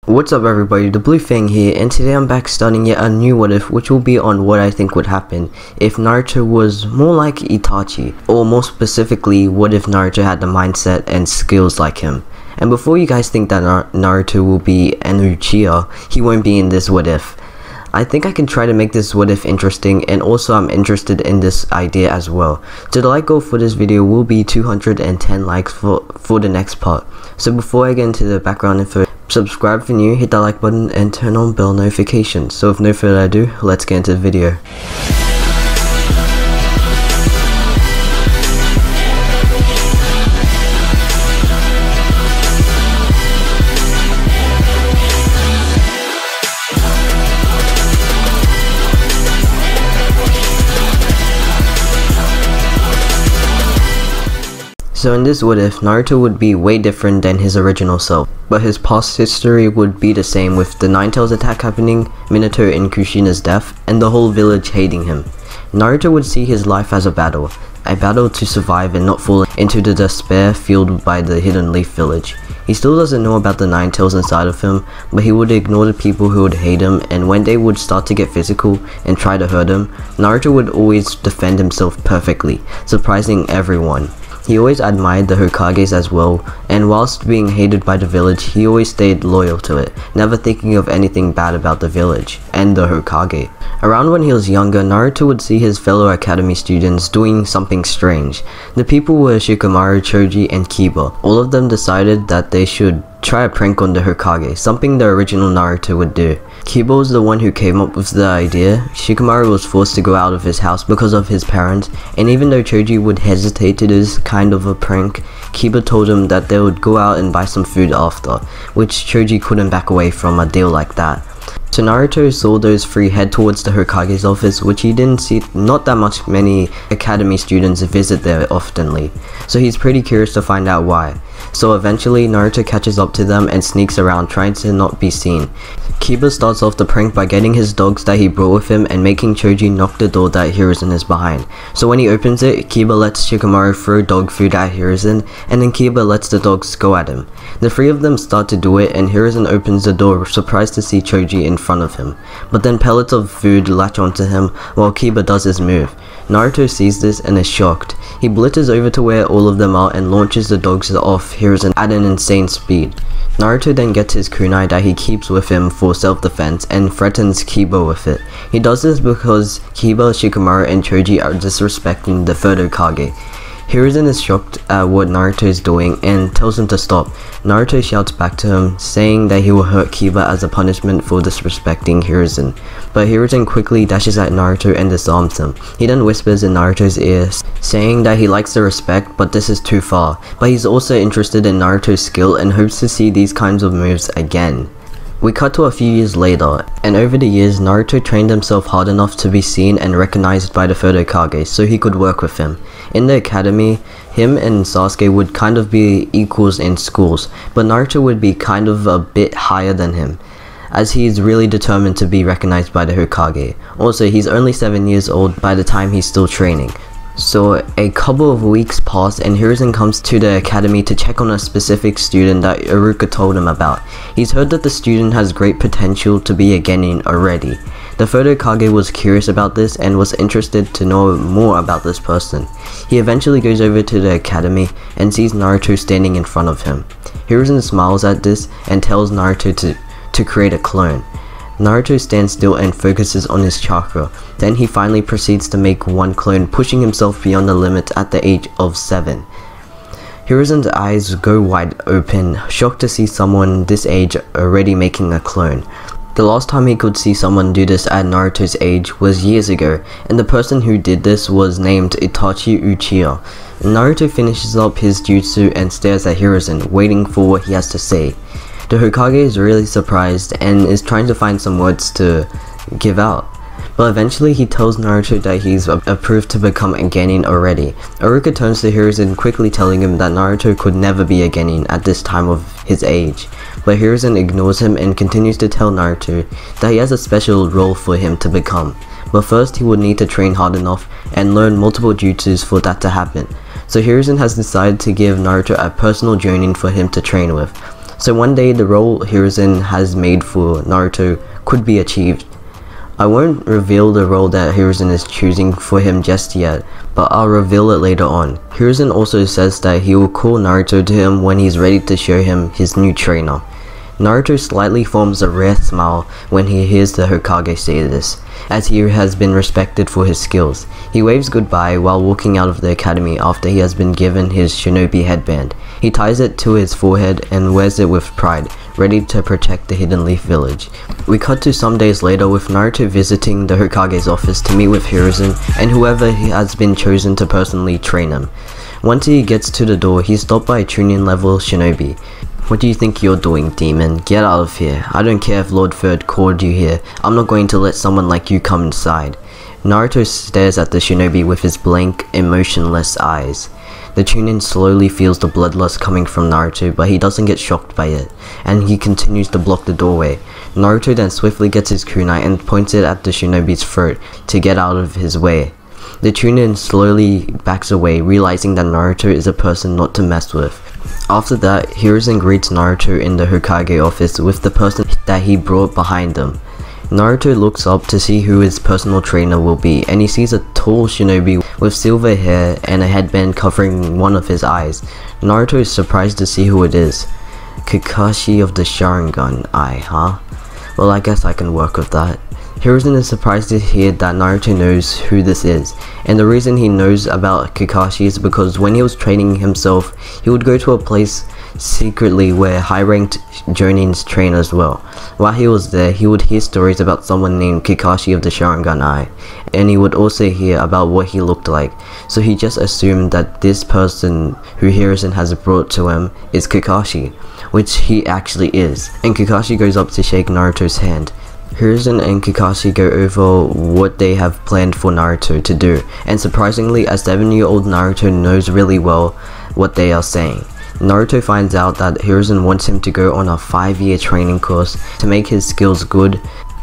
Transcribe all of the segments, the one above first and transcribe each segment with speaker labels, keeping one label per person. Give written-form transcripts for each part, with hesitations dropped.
Speaker 1: What's up everybody, the Blue Fang here, and today I'm back starting yet a new what if, which will be on what I think would happen if Naruto was more like Itachi, or more specifically, what if Naruto had the mindset and skills like him. And before you guys think that Naruto will be an Uchiha, he won't be in this what if. I think I can try to make this what if interesting, and also I'm interested in this idea as well. So the like goal for this video will be 210 likes for the next part. So before I get into the background info, subscribe if you're new, hit that like button, and turn on bell notifications. So with no further ado, let's get into the video. So in this what if, Naruto would be way different than his original self, but his past history would be the same, with the Nine Tails attack happening, Minato and Kushina's death, and the whole village hating him. Naruto would see his life as a battle to survive and not fall into the despair fueled by the Hidden Leaf village. He still doesn't know about the Nine Tails inside of him, but he would ignore the people who would hate him, and when they would start to get physical and try to hurt him, Naruto would always defend himself perfectly, surprising everyone. He always admired the Hokages as well, and whilst being hated by the village, he always stayed loyal to it, never thinking of anything bad about the village and the Hokage. Around when he was younger, Naruto would see his fellow academy students doing something strange. The people were Shikamaru, Choji, and Kiba. All of them decided that they should try a prank on the Hokage, something the original Naruto would do. Kiba was the one who came up with the idea. Shikamaru was forced to go out of his house because of his parents, and even though Choji would hesitate to do this kind of a prank, Kiba told him that they would go out and buy some food after, which Choji couldn't back away from a deal like that. So Naruto saw those three head towards the Hokage's office, which he didn't see not that many academy students visit there oftenly, so he's pretty curious to find out why. So eventually Naruto catches up to them and sneaks around, trying to not be seen. Kiba starts off the prank by getting his dogs that he brought with him and making Choji knock the door that Hiruzen is behind. So when he opens it, Kiba lets Shikamaru throw dog food at Hiruzen, and then Kiba lets the dogs go at him. The three of them start to do it, and Hiruzen opens the door, surprised to see Choji in front of him. But then pellets of food latch onto him while Kiba does his move. Naruto sees this and is shocked. He blitzes over to where all of them are and launches the dogs off Hiruzen at an insane speed. Naruto then gets his kunai that he keeps with him for self-defense and threatens Kiba with it. He does this because Kiba, Shikamaru, and Choji are disrespecting the third Hokage. Hiruzen is shocked at what Naruto is doing and tells him to stop. Naruto shouts back to him, saying that he will hurt Kiba as a punishment for disrespecting Hiruzen. But Hiruzen quickly dashes at Naruto and disarms him. He then whispers in Naruto's ear, saying that he likes the respect, but this is too far. But he's also interested in Naruto's skill and hopes to see these kinds of moves again. We cut to a few years later, and over the years Naruto trained himself hard enough to be seen and recognized by the third Hokage so he could work with him. In the academy, him and Sasuke would kind of be equals in schools, but Naruto would be kind of a bit higher than him, as he is really determined to be recognized by the Hokage. Also, he's only 7 years old by the time he's still training. So a couple of weeks pass and Hiruzen comes to the academy to check on a specific student that Iruka told him about. He's heard that the student has great potential to be a genin already. The third Hokage was curious about this and was interested to know more about this person. He eventually goes over to the academy and sees Naruto standing in front of him. Hiruzen smiles at this and tells Naruto to create a clone. Naruto stands still and focuses on his chakra. Then he finally proceeds to make one clone, pushing himself beyond the limit at the age of 7. Hiruzen's eyes go wide open, shocked to see someone this age already making a clone. The last time he could see someone do this at Naruto's age was years ago, and the person who did this was named Itachi Uchiha. Naruto finishes up his jutsu and stares at Hiruzen, waiting for what he has to say. The Hokage is really surprised and is trying to find some words to give out. But eventually he tells Naruto that he's approved to become a genin already. Iruka turns to Hiruzen, quickly telling him that Naruto could never be a genin at this time of his age. But Hiruzen ignores him and continues to tell Naruto that he has a special role for him to become. But first he would need to train hard enough and learn multiple jutsus for that to happen. So Hiruzen has decided to give Naruto a personal jonin for him to train with. So one day the role Hiruzen has made for Naruto could be achieved. I won't reveal the role that Hiruzen is choosing for him just yet, but I'll reveal it later on. Hiruzen also says that he will call Naruto to him when he's ready to show him his new trainer. Naruto slightly forms a rare smile when he hears the Hokage say this, as he has been respected for his skills. He waves goodbye while walking out of the academy after he has been given his shinobi headband. He ties it to his forehead and wears it with pride, ready to protect the Hidden Leaf Village. We cut to some days later with Naruto visiting the Hokage's office to meet with Hiruzen and whoever has been chosen to personally train him. Once he gets to the door, he's stopped by a Chunin level shinobi. "What do you think you're doing, demon? Get out of here. I don't care if Lord Third called you here. I'm not going to let someone like you come inside." Naruto stares at the shinobi with his blank, emotionless eyes. The Chunin slowly feels the bloodlust coming from Naruto, but he doesn't get shocked by it, and he continues to block the doorway. Naruto then swiftly gets his kunai and points it at the shinobi's throat to get out of his way. The Chunin slowly backs away, realizing that Naruto is a person not to mess with. After that, Hiruzen greets Naruto in the Hokage office with the person that he brought behind him. Naruto looks up to see who his personal trainer will be, and he sees a tall shinobi with silver hair and a headband covering one of his eyes. Naruto is surprised to see who it is. Kakashi of the Sharingan Eye, huh? Well, I guess I can work with that. Hiruzen is surprised to hear that Naruto knows who this is, and the reason he knows about Kakashi is because when he was training himself, he would go to a place secretly where high-ranked Jonins train as well. While he was there, he would hear stories about someone named Kakashi of the Sharingan Eye, and he would also hear about what he looked like, so he just assumed that this person who Hiruzen has brought to him is Kakashi, which he actually is, and Kakashi goes up to shake Naruto's hand. Hiruzen and Kakashi go over what they have planned for Naruto to do, and surprisingly, a 7-year-old Naruto knows really well what they are saying. Naruto finds out that Hiruzen wants him to go on a 5-year training course to make his skills good.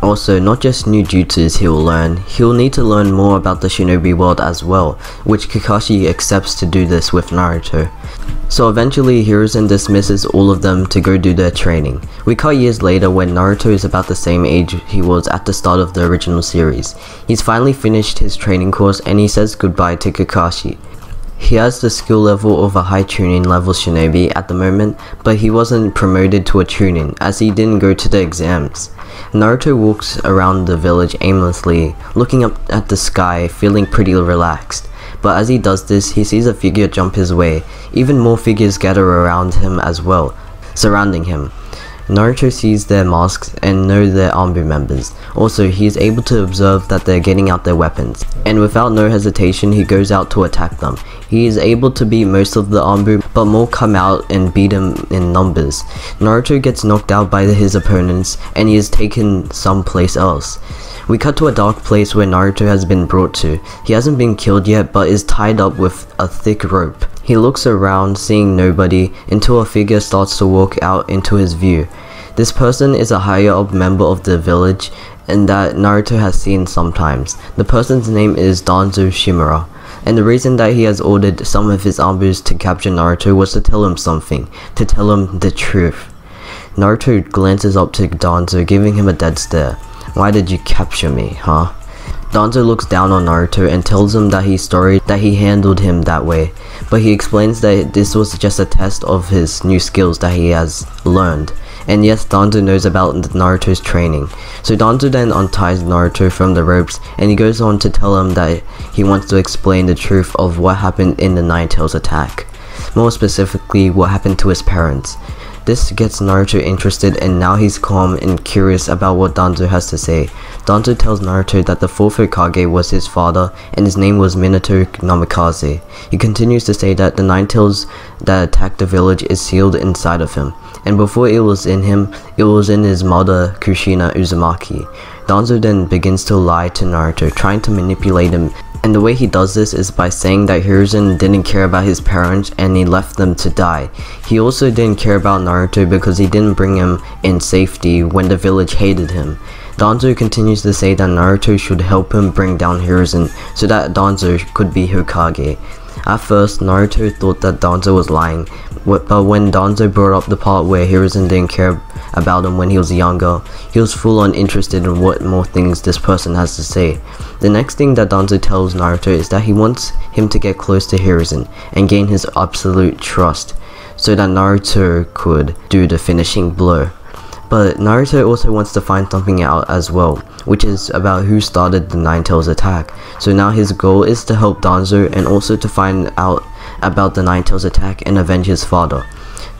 Speaker 1: Also, not just new jutsus he will learn, he'll need to learn more about the shinobi world as well, which Kakashi accepts to do this with Naruto. So eventually Hiruzen dismisses all of them to go do their training. We cut years later when Naruto is about the same age he was at the start of the original series. He's finally finished his training course and he says goodbye to Kakashi. He has the skill level of a high Chunin level shinobi at the moment, but he wasn't promoted to a Chunin as he didn't go to the exams. Naruto walks around the village aimlessly, looking up at the sky, feeling pretty relaxed. But as he does this, he sees a figure jump his way. Even more figures gather around him as well, surrounding him. Naruto sees their masks and knows they're Anbu members. Also, he is able to observe that they're getting out their weapons, and without no hesitation he goes out to attack them. He is able to beat most of the Anbu, but more come out and beat him in numbers. Naruto gets knocked out by his opponents and he is taken someplace else. We cut to a dark place where Naruto has been brought to. He hasn't been killed yet but is tied up with a thick rope. He looks around, seeing nobody, until a figure starts to walk out into his view. This person is a higher up member of the village and that Naruto has seen sometimes. The person's name is Danzo Shimura, and the reason that he has ordered some of his Anbus to capture Naruto was to tell him something, to tell him the truth. Naruto glances up to Danzo, giving him a dead stare. "Why did you capture me, huh?" Danzo looks down on Naruto and tells him that he's sorry that he handled him that way, but he explains that this was just a test of his new skills that he has learned. And yes, Danzo knows about Naruto's training. So Danzo then unties Naruto from the ropes and he goes on to tell him that he wants to explain the truth of what happened in the Nine Tails attack. More specifically, what happened to his parents. This gets Naruto interested and now he's calm and curious about what Danzo has to say. Danzo tells Naruto that the 4th Hokage was his father and his name was Minato Namikaze. He continues to say that the Nine Tails that attacked the village is sealed inside of him, and before it was in him, it was in his mother Kushina Uzumaki. Danzo then begins to lie to Naruto, trying to manipulate him, and the way he does this is by saying that Hiruzen didn't care about his parents and he left them to die. He also didn't care about Naruto because he didn't bring him in safety when the village hated him. Danzo continues to say that Naruto should help him bring down Hiruzen so that Danzo could be Hokage. At first, Naruto thought that Danzo was lying, but when Danzo brought up the part where Hiruzen didn't care about him when he was younger, he was full on interested in what more things this person has to say. The next thing that Danzo tells Naruto is that he wants him to get close to Hiruzen and gain his absolute trust, so that Naruto could do the finishing blow. But Naruto also wants to find something out as well, which is about who started the Nine Tails attack. So now his goal is to help Danzo and also to find out about the Nine Tails attack and avenge his father.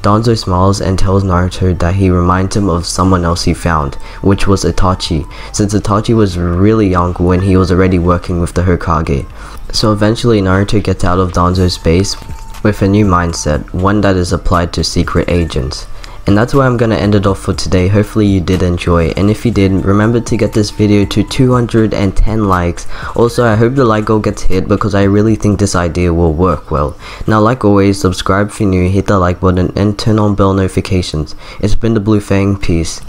Speaker 1: Danzo smiles and tells Naruto that he reminds him of someone else he found, which was Itachi, since Itachi was really young when he was already working with the Hokage. So eventually Naruto gets out of Danzo's base with a new mindset, one that is applied to secret agents. And that's where I'm gonna end it off for today. Hopefully you did enjoy, and if you did, remember to get this video to 210 likes. Also, I hope the like goal gets hit because I really think this idea will work well. Now, like always, subscribe if you're new, hit that like button, and turn on bell notifications. It's been the Blue Fang, peace.